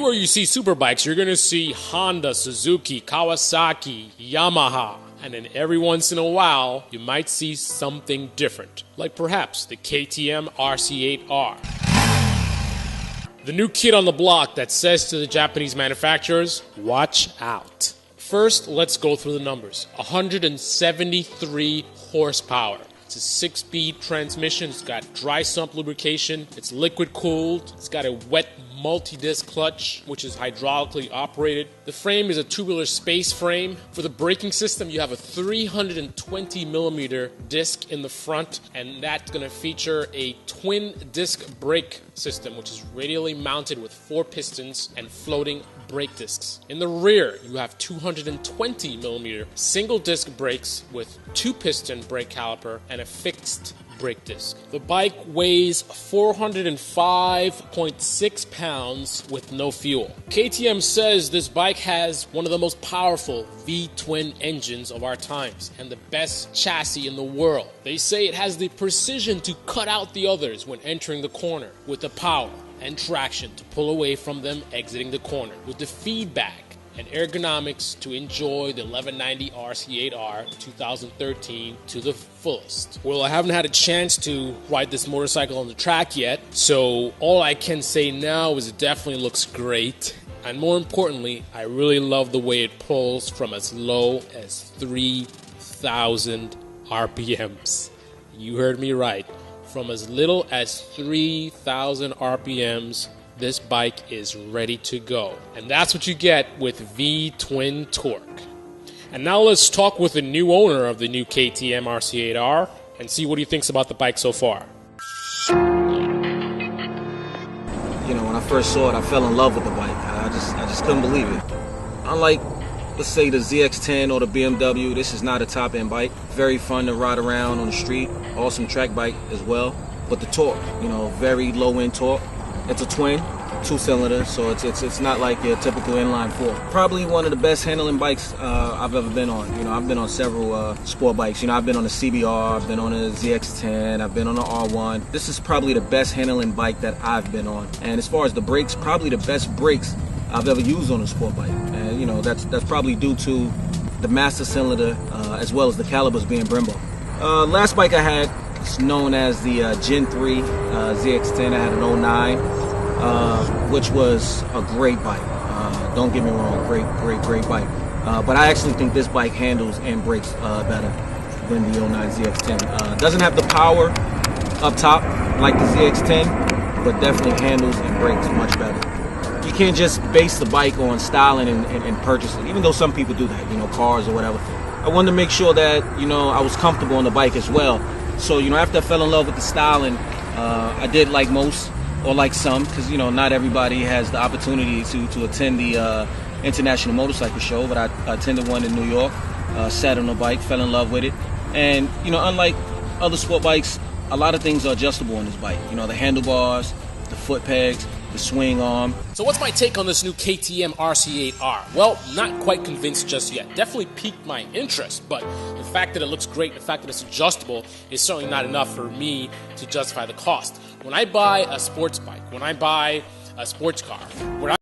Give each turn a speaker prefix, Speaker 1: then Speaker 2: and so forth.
Speaker 1: Everywhere you see superbikes, you're going to see Honda, Suzuki, Kawasaki, Yamaha. And then every once in a while, you might see something different, like perhaps the KTM RC8R. The new kid on the block that says to the Japanese manufacturers, watch out. First, let's go through the numbers. 173 horsepower. It's a 6-speed transmission. It's got dry sump lubrication. It's liquid cooled. It's got a wet multi-disc clutch, which is hydraulically operated. The frame is a tubular space frame. For the braking system, you have a 320 millimeter disc in the front, and that's going to feature a twin disc brake system, which is radially mounted with 4 pistons and floating brake discs. In the rear, you have 220 millimeter single disc brakes with 2 piston brake caliper and a fixed brake disc. The bike weighs 405.6 pounds with no fuel. KTM says this bike has one of the most powerful V-twin engines of our times and the best chassis in the world. They say it has the precision to cut out the others when entering the corner, with the power and traction to pull away from them exiting the corner, with the feedback and ergonomics to enjoy the 1190 RC8R 2013 to the fullest. Well, I haven't had a chance to ride this motorcycle on the track yet, so all I can say now is it definitely looks great. And more importantly, I really love the way it pulls from as low as 3,000 RPMs. You heard me right. From as little as 3,000 RPMs, this bike is ready to go. And that's what you get with V-twin torque. And now let's talk with the new owner of the new KTM RC8R and see what he thinks about the bike so far.
Speaker 2: You know, when I first saw it, I fell in love with the bike. I just couldn't believe it. Unlike, let's say, the ZX-10 or the BMW, this is not a top-end bike. Very fun to ride around on the street. Awesome track bike as well. But the torque, you know, very low-end torque. It's a twin, 2-cylinder, so it's not like your typical inline 4. Probably one of the best handling bikes I've ever been on. You know, I've been on several sport bikes. You know, I've been on the CBR, I've been on the ZX-10, I've been on the R1. This is probably the best handling bike that I've been on. And as far as the brakes, probably the best brakes I've ever used on a sport bike. And you know, that's probably due to the master cylinder as well as the calipers being Brembo. Last bike I had, it's known as the Gen 3 ZX-10. I had an 09, which was a great bike. Don't get me wrong, great bike. But I actually think this bike handles and brakes better than the 09 ZX-10. Doesn't have the power up top like the ZX-10, but definitely handles and brakes much better. You can't just base the bike on styling and purchase it, even though some people do that, you know, cars or whatever. I wanted to make sure that, you know, I was comfortable on the bike as well. So, you know, after I fell in love with the styling, I did like most, or like some, because, you know, not everybody has the opportunity to attend the International Motorcycle Show, but I attended one in New York, sat on the bike, fell in love with it. And, you know, unlike other sport bikes, a lot of things are adjustable on this bike. You know, the handlebars, the foot pegs, the swing arm.
Speaker 1: So what's my take on this new KTM RC8R? Well, not quite convinced just yet. Definitely piqued my interest, but the fact that it looks great, the fact that it's adjustable is certainly not enough for me to justify the cost. When I buy a sports bike, when I buy a sports car, when